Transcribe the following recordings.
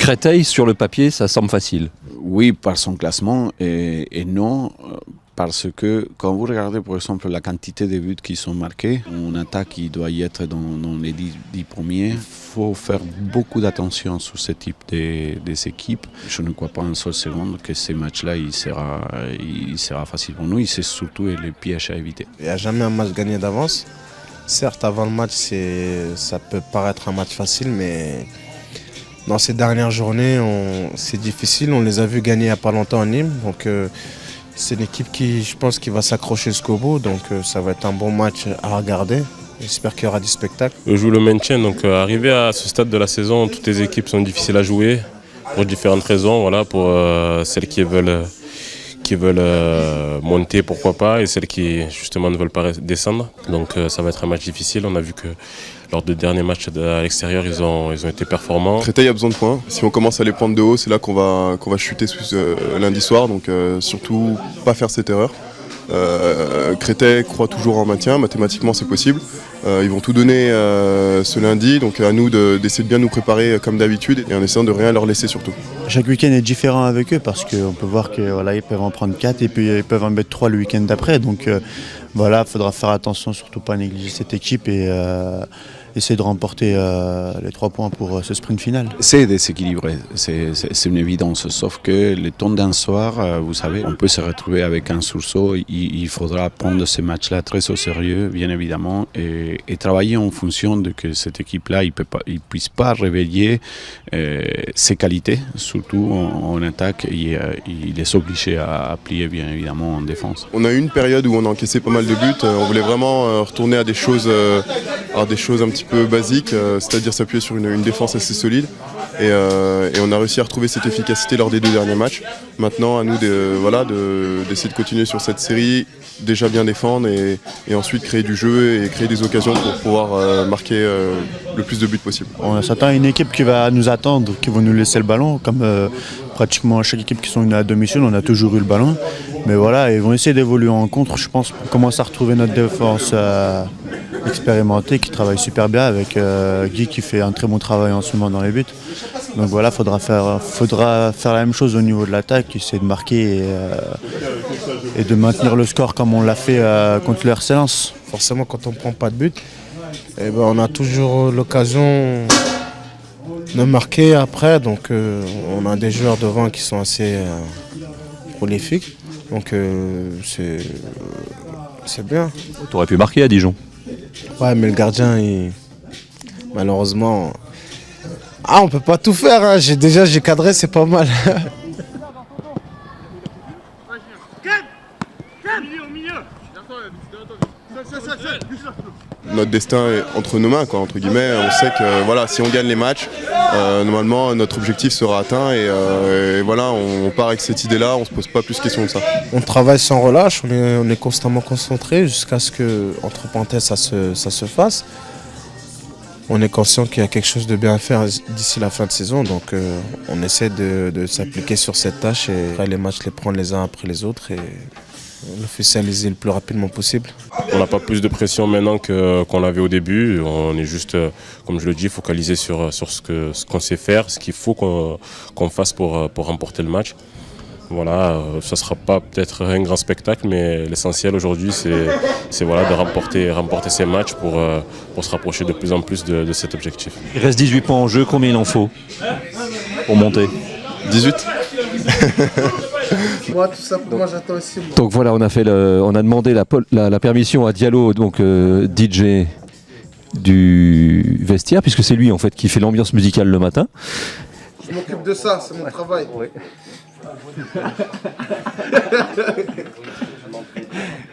Créteil, sur le papier, ça semble facile. Oui, par son classement et non, parce que quand vous regardez par exemple la quantité de buts qui sont marqués, en attaque il doit y être dans les 10 premiers. Il faut faire beaucoup d'attention sur ce type des équipes. Je ne crois pas une seule seconde que ces matchs-là il sera facile pour nous. C'est surtout le piège à éviter. Il n'y a jamais un match gagné d'avance. Certes, avant le match, ça peut paraître un match facile, mais dans ces dernières journées, c'est difficile. On les a vus gagner il n'y a pas longtemps à Nîmes. Donc, c'est une équipe qui, je pense, qui va s'accrocher jusqu'au bout. Donc, ça va être un bon match à regarder. J'espère qu'il y aura du spectacle. Je joue le maintien. Donc, arrivé à ce stade de la saison, toutes les équipes sont difficiles à jouer pour différentes raisons. Voilà, pour celles qui veulent monter, pourquoi pas, et celles qui justement ne veulent pas descendre. Donc ça va être un match difficile. On a vu que lors des derniers matchs à l'extérieur, ils ont été performants. Créteil a besoin de points. Si on commence à les prendre de haut, c'est là qu'on va chuter lundi soir. Donc surtout pas faire cette erreur. Créteil croit toujours en maintien, mathématiquement c'est possible. Ils vont tout donner ce lundi, donc à nous d'essayer de bien nous préparer comme d'habitude et en essayant de rien leur laisser surtout. Chaque week-end est différent avec eux parce qu'on peut voir qu'ils voilà, peuvent en prendre 4 et puis ils peuvent en mettre 3 le week-end d'après. Donc voilà, il faudra faire attention, surtout pas négliger cette équipe et essayer de remporter les 3 points pour ce sprint final. C'est déséquilibré, c'est une évidence, sauf que le temps d'un soir, vous savez, on peut se retrouver avec un sursaut. Il faudra prendre ces matchs-là très au sérieux, bien évidemment, et travailler en fonction de que cette équipe-là, il ne puisse pas réveiller ses qualités, surtout en attaque. Il est obligé à plier, bien évidemment, en défense. On a eu une période où on a encaissé pas mal de buts. On voulait vraiment retourner à des choses un petit peu basique, c'est-à-dire s'appuyer sur une défense assez solide. Et on a réussi à retrouver cette efficacité lors des 2 derniers matchs. Maintenant, à nous d'essayer de continuer sur cette série, déjà bien défendre et ensuite créer du jeu et créer des occasions pour pouvoir marquer le plus de buts possible. On s'attend à une équipe qui va nous attendre, qui va nous laisser le ballon, comme pratiquement chaque équipe qui sont à domicile, on a toujours eu le ballon. Mais voilà, ils vont essayer d'évoluer en contre, je pense, pour commencer à retrouver notre défense expérimentée qui travaille super bien avec Guy qui fait un très bon travail en ce moment dans les buts. Donc voilà, faudra faire la même chose au niveau de l'attaque, essayer de marquer et de maintenir le score comme on l'a fait contre le RC Lens. Forcément, quand on ne prend pas de but, on a toujours l'occasion de marquer après. Donc on a des joueurs devant qui sont assez prolifiques. Donc c'est bien. Tu aurais pu marquer à Dijon. Ouais, mais le gardien, malheureusement... on peut pas tout faire, hein. J'ai cadré, c'est pas mal. Notre destin est entre nos mains, quoi, entre guillemets. On sait que voilà, si on gagne les matchs, normalement notre objectif sera atteint et voilà, on part avec cette idée-là, on se pose pas plus de questions que ça. On travaille sans relâche, on est constamment concentré jusqu'à ce que, entre parenthèses, ça se fasse. On est conscient qu'il y a quelque chose de bien à faire d'ici la fin de saison, donc on essaie de s'appliquer sur cette tâche et après les matchs les prendre les uns après les autres et l'officialiser le plus rapidement possible. On n'a pas plus de pression maintenant qu'on l'avait au début. On est juste, comme je le dis, focalisé sur ce qu'on sait faire, ce qu'il faut qu'on fasse pour remporter le match. Voilà, ça ne sera pas peut-être un grand spectacle, mais l'essentiel aujourd'hui, c'est voilà, de remporter ces matchs pour se rapprocher de plus en plus de cet objectif. Il reste 18 points en jeu, combien il en faut pour monter? 18. Moi, tout ça, pour moi, j'attends aussi. Donc voilà, on a demandé la permission à Diallo, donc DJ du vestiaire, puisque c'est lui en fait qui fait l'ambiance musicale le matin. Je m'occupe de ça, c'est mon travail. Oui.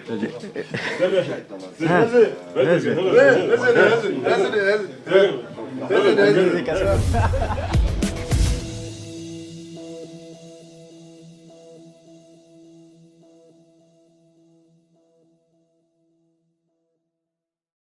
Vas-y.